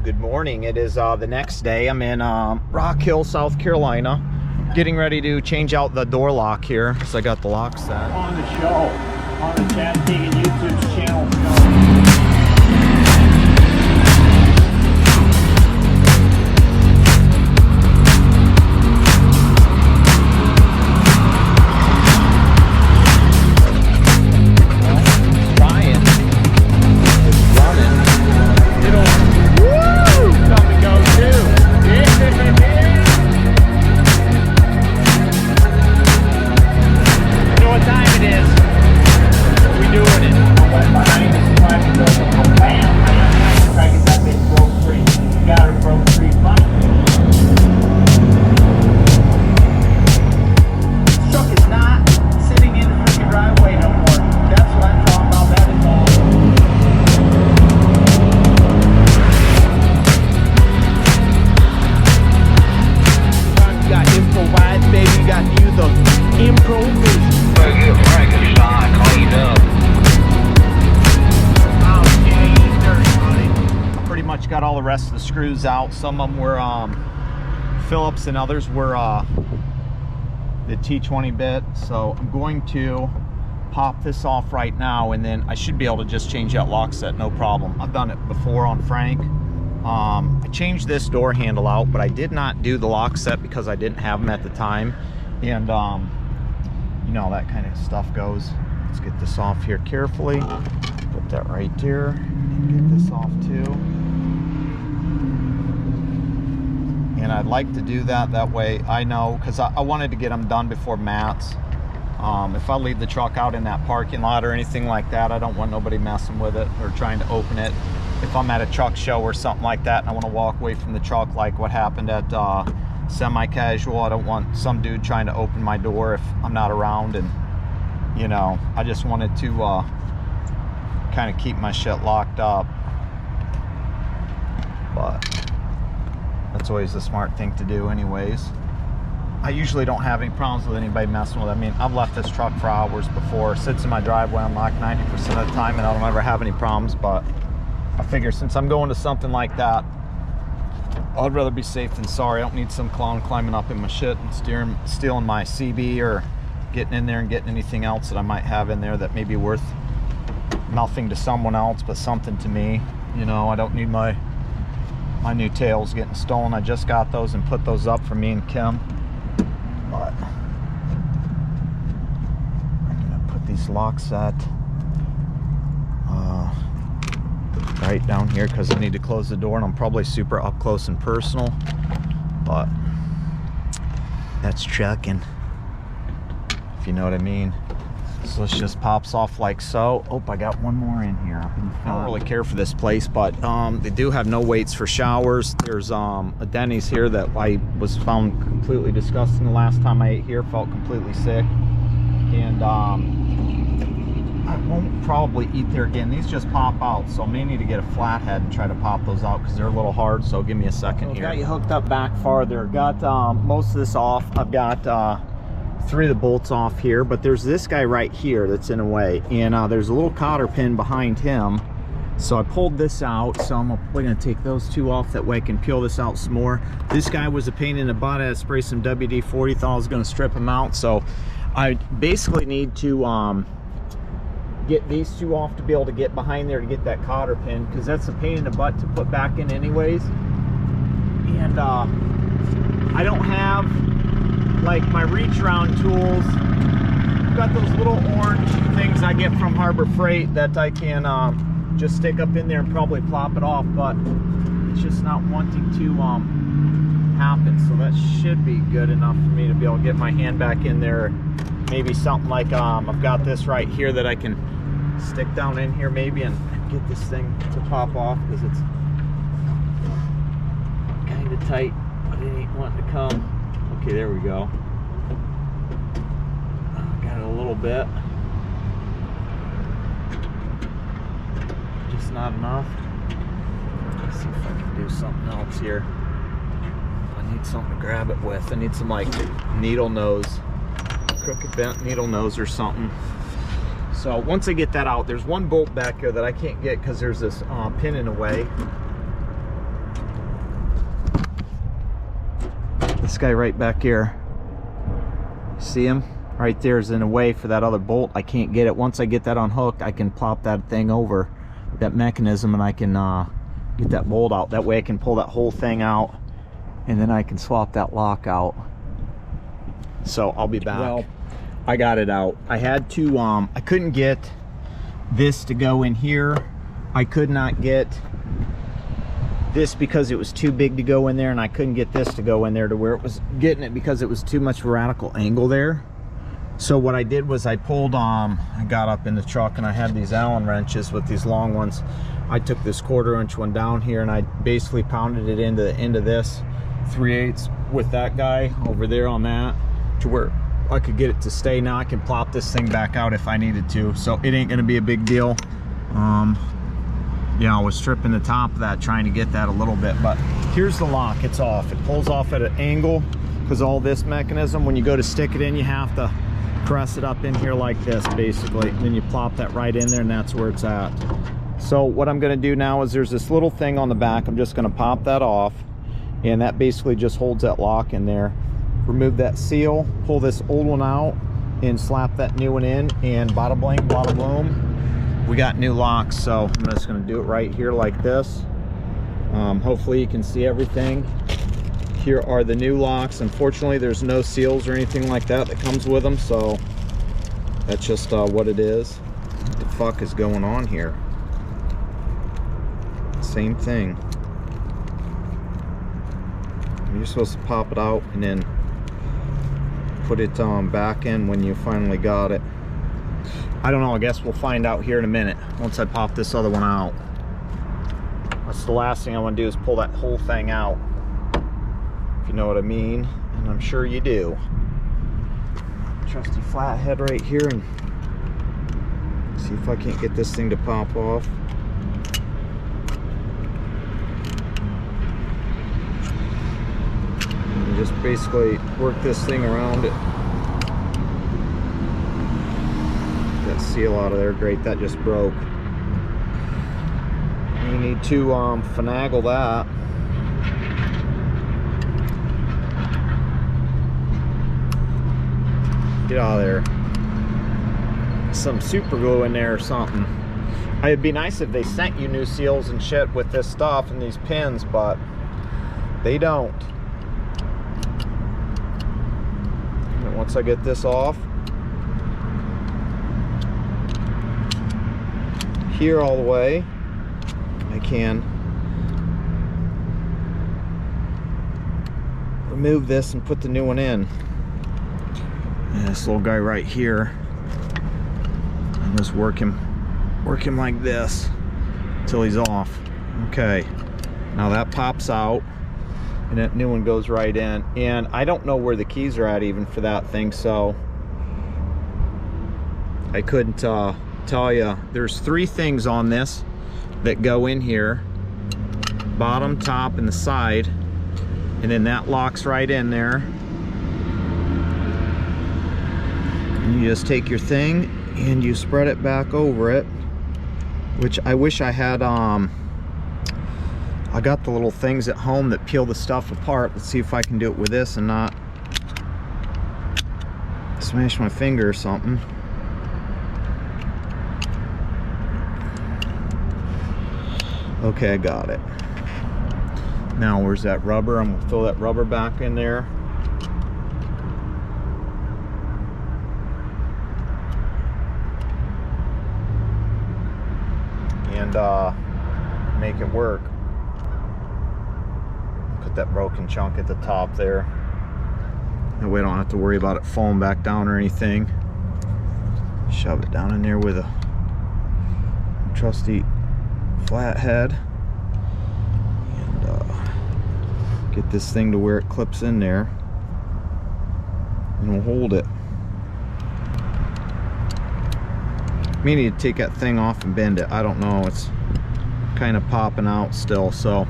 Good morning. It is the next day. I'm in Rock Hill, South Carolina, getting ready to change out the door lock here. So I got the lock set. On the show, on the Chad Tegan YouTube channel. Got all the rest of the screws out. Some of them were Phillips and others were the T20 bit. So I'm going to pop this off right now, and then I should be able to just change that lock set, no problem. I've done it before on Frank. I changed this door handle out, but I did not do the lock set because I didn't have them at the time, and you know, that kind of stuff goes. Let's get this off here carefully. Put that right there and get this off too. And I'd like to do that way I know, because I wanted to get them done before Matt's. If I leave the truck out in that parking lot or anything like that, I don't want nobody messing with it or trying to open it. If I'm at a truck show or something like that and I want to walk away from the truck, like what happened at Semi-Casual, I don't want some dude trying to open my door if I'm not around. And you know, I just wanted to kind of keep my shit locked up. But that's always the smart thing to do anyways. I usually don't have any problems with anybody messing with it. I mean, I've left this truck for hours before. It sits in my driveway unlocked 90% of the time and I don't ever have any problems. But I figure since I'm going to something like that, I'd rather be safe than sorry. I don't need some clown climbing up in my shit and stealing my CB or getting in there and getting anything else that I might have in there that may be worth nothing to someone else but something to me. You know, I don't need my new tails getting stolen. I just got those and put those up for me and Kim. But I'm gonna put these locks set right down here because I need to close the door, and I'm probably super up close and personal, but that's trucking, if you know what I mean. So this just pops off like so. Oh, I got one more in here. I don't really care for this place, but they do have no waits for showers. There's a Denny's here that I was found completely disgusting the last time I ate here. Felt completely sick, and I won't probably eat there again. These just pop out, so I may need to get a flathead and try to pop those out because they're a little hard. So give me a second here. Got you hooked up back farther. Got most of this off. I've got 3 of the bolts off here, but there's this guy right here that's in a way, and there's a little cotter pin behind him. So I pulled this out, so I'm probably gonna take those 2 off, that way I can peel this out some more. This guy was a pain in the butt. I had to spray some WD-40, thought I was gonna strip him out, so I basically need to get these 2 off to be able to get behind there to get that cotter pin, because that's a pain in the butt to put back in anyways. And I don't have like my reach around tools. I've got those little orange things I get from Harbor Freight that I can just stick up in there and probably plop it off, but it's just not wanting to happen. So that should be good enough for me to be able to get my hand back in there. Maybe something like I've got this right here that I can stick down in here maybe and get this thing to pop off, because it's kind of tight, but it ain't wanting to come. Okay, there we go. Got it a little bit. Just not enough. Let's see if I can do something else here. I need something to grab it with. I need some like needle nose, crooked bent needle nose or something. So once I get that out, there's one bolt back here that I can't get because there's this pin in the way. This guy right back here, see him? Right there is in the way for that other bolt. I can't get it. Once I get that unhooked, I can plop that thing over that mechanism and I can get that bolt out. That way I can pull that whole thing out and then I can swap that lock out. So I'll be back. Well, I got it out. I had to, I couldn't get this to go in here. I could not get this because it was too big to go in there, and I couldn't get this to go in there to where it was getting it because it was too much radical angle there. So what I did was I pulled, I got up in the truck and I had these Allen wrenches with these long ones. I took this 1/4 inch one down here and I basically pounded it into the end of this 3/8 with that guy over there on that to where I could get it to stay. Now I can plop this thing back out if I needed to, so it ain't gonna be a big deal. Yeah, I was stripping the top of that trying to get that a little bit, but here's the lock. It's off. It pulls off at an angle because all this mechanism, when you go to stick it in, you have to press it up in here like this basically, and then you plop that right in there and that's where it's at. So what I'm going to do now is there's this little thing on the back. I'm just going to pop that off, and that basically just holds that lock in there. Remove that seal, pull this old one out and slap that new one in, and bada bling, bada boom, we got new locks. So I'm just going to do it right here like this. Hopefully you can see everything. Here are the new locks. Unfortunately, there's no seals or anything like that that comes with them, so that's just what it is. What the fuck is going on here? Same thing. You're supposed to pop it out and then put it back in when you finally got it. I don't know, I guess we'll find out here in a minute once I pop this other one out. That's the last thing I want to do, is pull that whole thing out, if you know what I mean, and I'm sure you do. Trusty flathead right here, and see if I can't get this thing to pop off. And just basically work this thing around it. That seal out of there, great, that just broke. You need to finagle that. Get out of there. Some super glue in there or something. It'd be nice if they sent you new seals and shit with this stuff and these pins, but they don't. And once I get this off, here all the way, I can remove this and put the new one in. And this little guy right here, and just work him like this until he's off. Okay, now that pops out and that new one goes right in, and I don't know where the keys are at even for that thing, so I couldn't tell you. There's 3 things on this that go in here: bottom, top, and the side, and then that locks right in there. And you just take your thing and you spread it back over it, which I wish I had. I got the little things at home that peel the stuff apart. Let's see if I can do it with this and not smash my finger or something. Okay, I got it. Now where's that rubber? I'm gonna throw that rubber back in there. And make it work. Put that broken chunk at the top there. That way I don't have to worry about it falling back down or anything. Shove it down in there with a trusty flathead, and get this thing to where it clips in there, and we'll hold it. May need to take that thing off and bend it. I don't know, it's kind of popping out still, so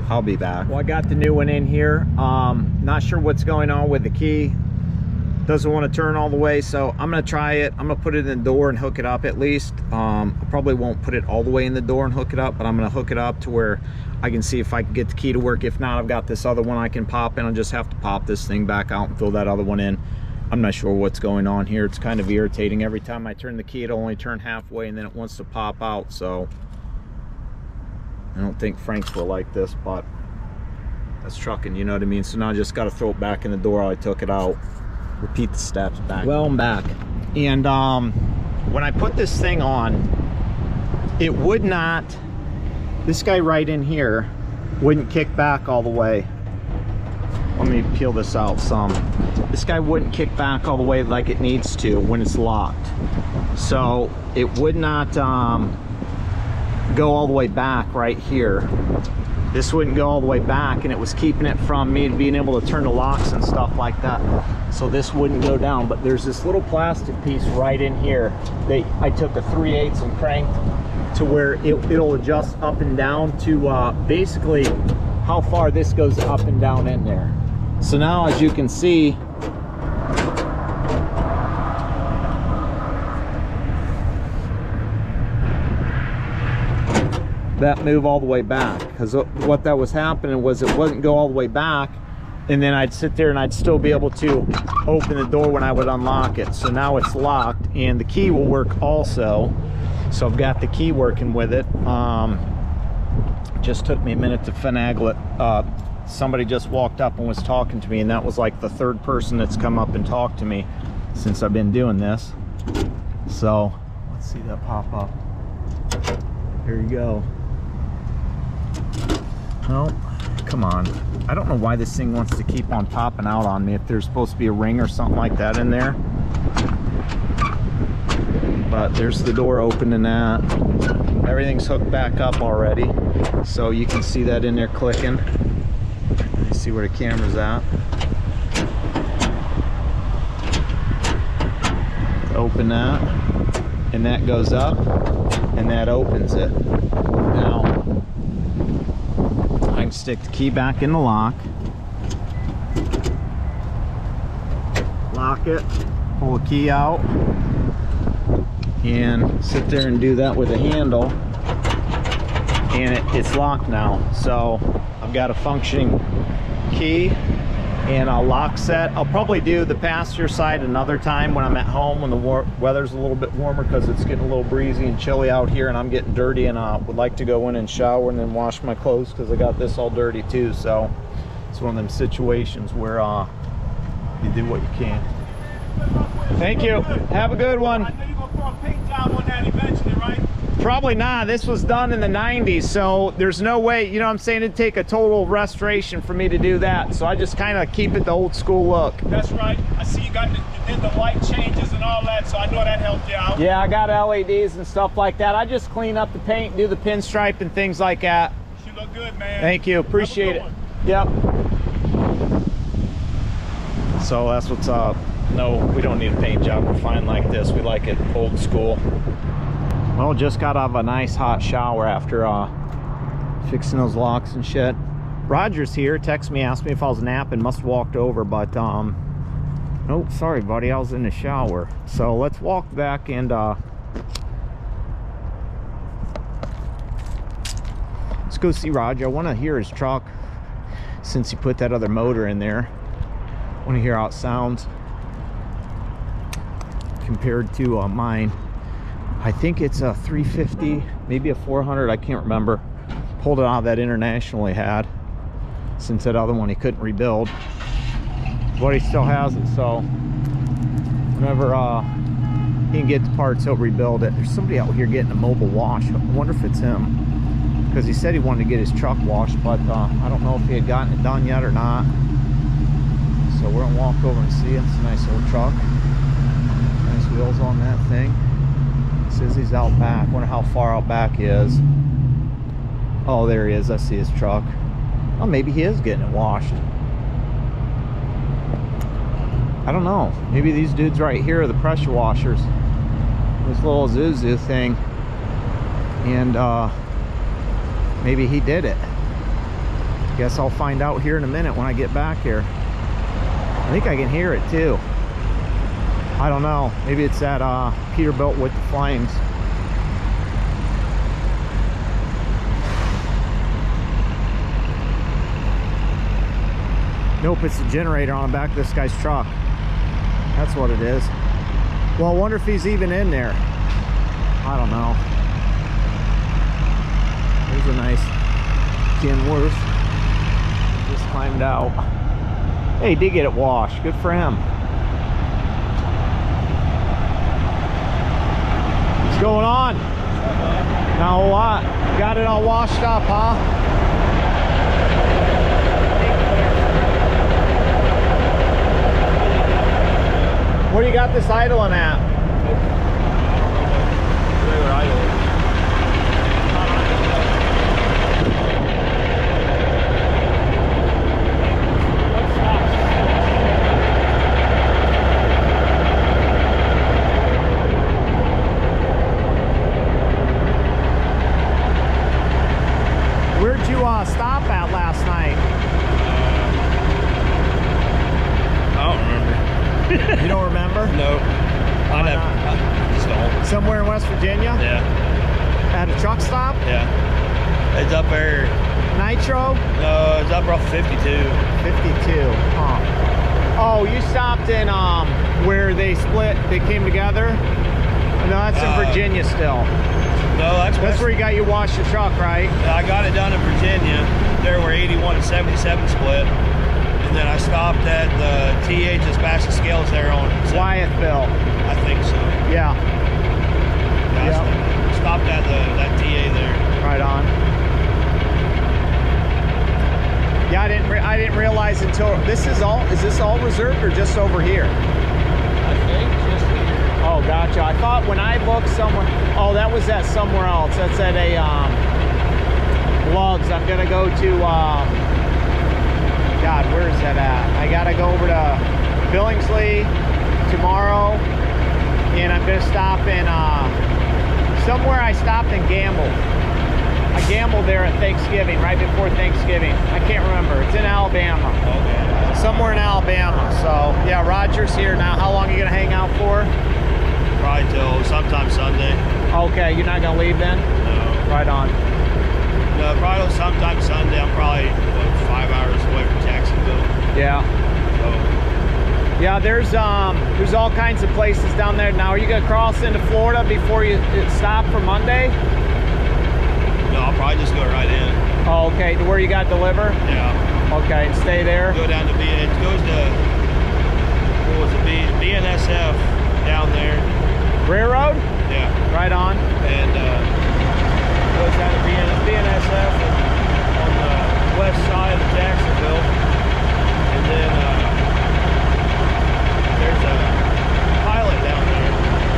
I'll be back. Well, I got the new one in here. Not sure what's going on with the key. Doesn't want to turn all the way, so I'm gonna try it. I'm gonna put it in the door and hook it up at least. I probably won't put it all the way in the door and hook it up, but I'm gonna hook it up to where I can see if I can get the key to work. If not, I've got this other one I can pop in. I'll just have to pop this thing back out and throw that other one in. I'm not sure what's going on here. It's kind of irritating. Every time I turn the key, it'll only turn halfway and then it wants to pop out. So I don't think Frank's will like this, but that's trucking, you know what I mean? So now I just got to throw it back in the door. I took it out. Repeat the steps back. Well, I'm back. And when I put this thing on, it would not, this guy right in here wouldn't kick back all the way. Let me peel this out some. This guy wouldn't kick back all the way like it needs to when it's locked. So it would not go all the way back right here. This wouldn't go all the way back, and it was keeping it from me being able to turn the locks and stuff like that. So this wouldn't go down, but there's this little plastic piece right in here that I took a 3/8 and cranked to where it'll adjust up and down to basically how far this goes up and down in there. So now, as you can see, that move all the way back, because what that was happening was it wouldn't go all the way back, and then I'd sit there and I'd still be able to open the door when I would unlock it. So now it's locked, and the key will work also. So I've got the key working with it. Just took me a minute to finagle it. Somebody just walked up and was talking to me, and that was like the third person that's come up and talked to me since I've been doing this. So let's see that pop up. Here you go. Oh, come on. I don't know why this thing wants to keep on popping out on me, if there's supposed to be a ring or something like that in there. But there's the door opening that. Everything's hooked back up already. So you can see that in there clicking. You see where the camera's at. Open that. And that goes up. And that opens it. Now, I can stick the key back in the lock, lock it, pull the key out, and sit there and do that with a handle, and it's locked now. So I've got a functioning key and a lock set. I'll probably do the passenger side another time when I'm at home, when the weather's a little bit warmer, because it's getting a little breezy and chilly out here, and I'm getting dirty, and I would like to go in and shower and then wash my clothes, because I got this all dirty too. So it's one of them situations where you do what you can. Thank you. Have a good one. I know you're gonna put a paint job on that eventually, right? Probably not. This was done in the 90s, so there's no way, you know what I'm saying, it'd take a total restoration for me to do that. So I just kind of keep it the old school look. That's right. I see you did the light changes and all that, so I know that helped you out. Yeah, I got LEDs and stuff like that. I just clean up the paint, do the pinstripe and things like that. You look good, man. Thank you. Appreciate it. Yep. So that's what's up. No, we don't need a paint job. We're fine like this. We like it old school. Well, just got out of a nice hot shower after fixing those locks and shit. Roger's here, texted me, asked me if I was napping, must have walked over, but nope, sorry buddy, I was in the shower. So let's walk back and let's go see Roger. I want to hear his truck since he put that other motor in there. I want to hear how it sounds compared to mine. I think it's a 350, maybe a 400, I can't remember. Pulled it out of that International he had, since that other one he couldn't rebuild. But he still has it, so whenever he can get the parts, he'll rebuild it. There's somebody out here getting a mobile wash. I wonder if it's him, because he said he wanted to get his truck washed, but I don't know if he had gotten it done yet or not. So we're gonna walk over and see it. It's a nice old truck. Nice wheels on that thing. Says he's out back. Wonder how far out back he is. Oh, there he is. I see his truck. Oh, maybe he is getting it washed. I don't know. Maybe these dudes right here are the pressure washers. This little Zuzu thing. And maybe he did it. Guess I'll find out here in a minute when I get back here. I think I can hear it too. I don't know. Maybe it's that Peterbilt with the flames. 'Cause Nope, it's the generator on the back of this guy's truck. That's what it is. Well, I wonder if he's even in there. I don't know. There's a nice Kenworth. Just climbed out. Hey, he did get it washed. Good for him. What's going on? Not a whole lot. Got it all washed up, huh? Where you got this idling at? Regular idle. Where'd you stop at last night? I don't remember. You don't remember? No. I just don't. Somewhere in West Virginia? Yeah. At a truck stop? Yeah. It's up there. Nitro? No, it's up off 52. 52. Huh. Oh, you stopped in where they split, they came together? No, that's in Virginia still. No, That's where you got you washed your truck, right? I got it done in Virginia. There where 81 and 77 split. And then I stopped at the TH as fast as scales there on Wyethville. I think so. Yeah. I stopped at that TA there. Right on. Yeah, I didn't realize until is this all reserved or just over here? I think just here. Oh, gotcha. I thought when I booked somewhere, oh, that was at somewhere else. That's at a Lugs. I'm gonna go to God, where is that at? I gotta go over to Billingsley tomorrow, and I'm gonna stop in somewhere. I stopped and gambled. I gambled there at Thanksgiving, right before Thanksgiving. I can't remember. It's in Alabama. Okay. Somewhere in Alabama. So yeah, Roger's here now. How long are you gonna hang out for? Probably till sometime Sunday. Okay, you're not gonna leave then? No. Right on. No, probably till sometime Sunday. I'm probably 5 hours away from Jacksonville. Yeah. So. Yeah, there's all kinds of places down there. Now, are you gonna cross into Florida before you stop for Monday? No, I'll probably just go right in. Oh, okay. To where you got to deliver? Yeah. Okay, and stay there. Go down to it goes to what was it? BNSF down there. Railroad? Yeah. Right on. And goes down to BNSF on the west side of Jacksonville, and then there's a pilot down there.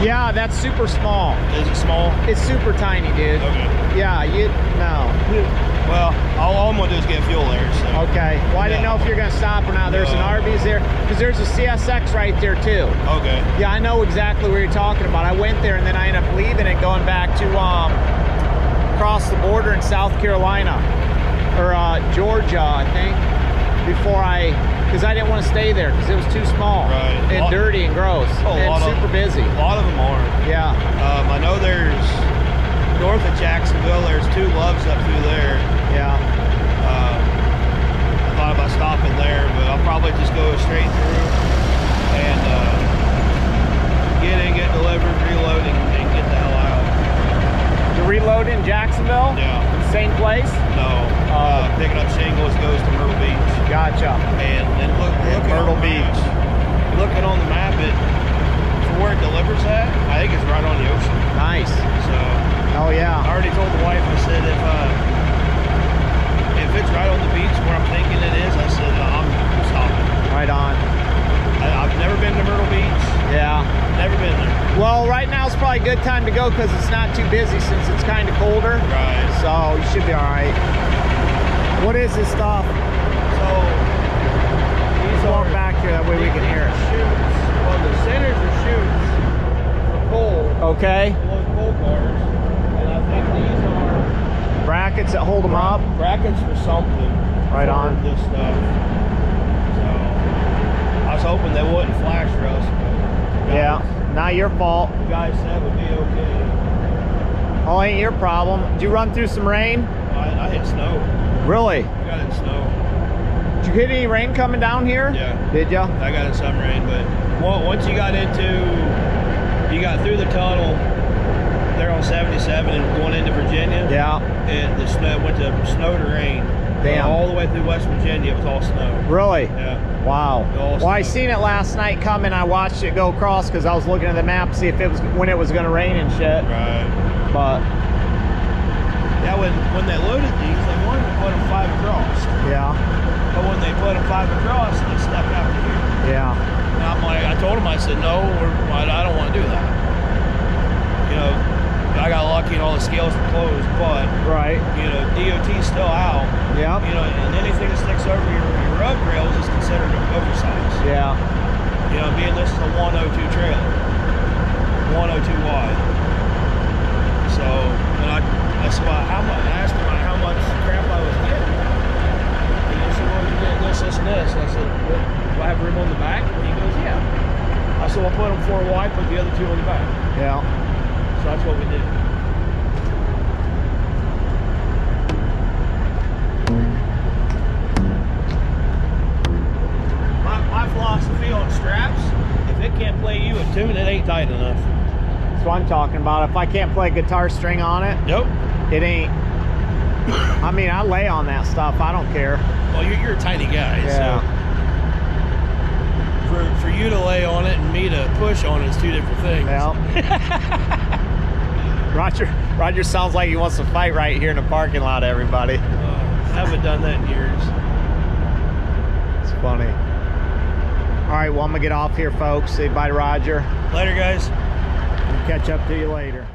Yeah, that's super small. Is it small? It's super tiny, dude. Okay. Yeah, no. Well, all I'm gonna do is get fuel there. So. Okay. Well, I didn't know if you're gonna stop or not. There's an Arby's there, because there's a CSX right there too. Okay. Yeah, I know exactly what you're talking about. I went there and then I ended up leaving and going back to across the border in South Carolina or Georgia, I think, because I didn't want to stay there because it was too small and dirty and gross and super busy. A lot of them are. Yeah. I know there's north of Jacksonville. There's 2 Loves up through there. Yeah. I thought about stopping there, but I'll probably just go straight through and get in, get delivered, reloading, and get the hell out. You reload in Jacksonville? Yeah. Same place? No. Picking up shingles goes to Myrtle Beach. Gotcha. And then looking Myrtle on the Beach. Map, looking on the map, for where it delivers at, I think it's right on the ocean. Nice. So. Oh yeah. I already told the wife. I said if it's right on the beach where I'm thinking it is, I said I'm stopping. Right on. I've never been to Myrtle Beach. Yeah. Never been there. Well, right now is probably a good time to go because it's not too busy since it's kind of colder. Right. So you should be all right. What is this stuff? So these Walk are back here, that way we can hear it. chutes. Well, the centers are chutes for coal. Okay. Load coal cars. And I think these are Brackets that hold them up. brackets for something. Right on. This stuff. So I was hoping they wouldn't flash rust. But Yeah. Not your fault. you guys said would be okay. Oh, ain't your problem. Did you run through some rain? I hit snow. Really? I got it in snow. Did you get any rain coming down here? Yeah. Did ya? I got in some rain, but once you got through the tunnel there on 77 and going into Virginia. Yeah. And the snow went to snow to rain. Damn. All the way through West Virginia, it was all snow. Really? Yeah. Wow. Well, I seen it last night coming. I watched it go across because I was looking at the map to see if it was when it was going to rain and shit. Right. But yeah, when they loaded these, they wanted to put them 5 across. yeah. But when they put them 5 across, they stuck out to here. Yeah. And I'm like, I told them, I said, no, I don't want to do that. You know, I got lucky and all the scales were closed, but right. You know, DOT's still out. Yeah. You know, and anything that sticks over your rub rails is considered oversized. Yeah. You know, being this is a 102 trailer, 102 wide. So, and that's why I asked him how much crap I was getting. And he said, well, you're getting this, this, and this. And I said, well, do I have room on the back? And he goes, yeah. I said, well, put them 4 wide, put the other 2 on the back. Yeah. So that's what we did. My philosophy on straps, if it can't play you a tune, it ain't tight enough. That's what I'm talking about. If I can't play guitar string on it, Nope. it ain't. I mean, I lay on that stuff. I don't care. Well, you're a tiny guy, Yeah. so for you to lay on it and me to push on it is 2 different things. Yeah. Roger sounds like he wants to fight right here in the parking lot, everybody. Haven't done that in years. It's funny. All right, well, I'm gonna get off here, folks. Say bye to Roger. Later, guys. Catch up to you later.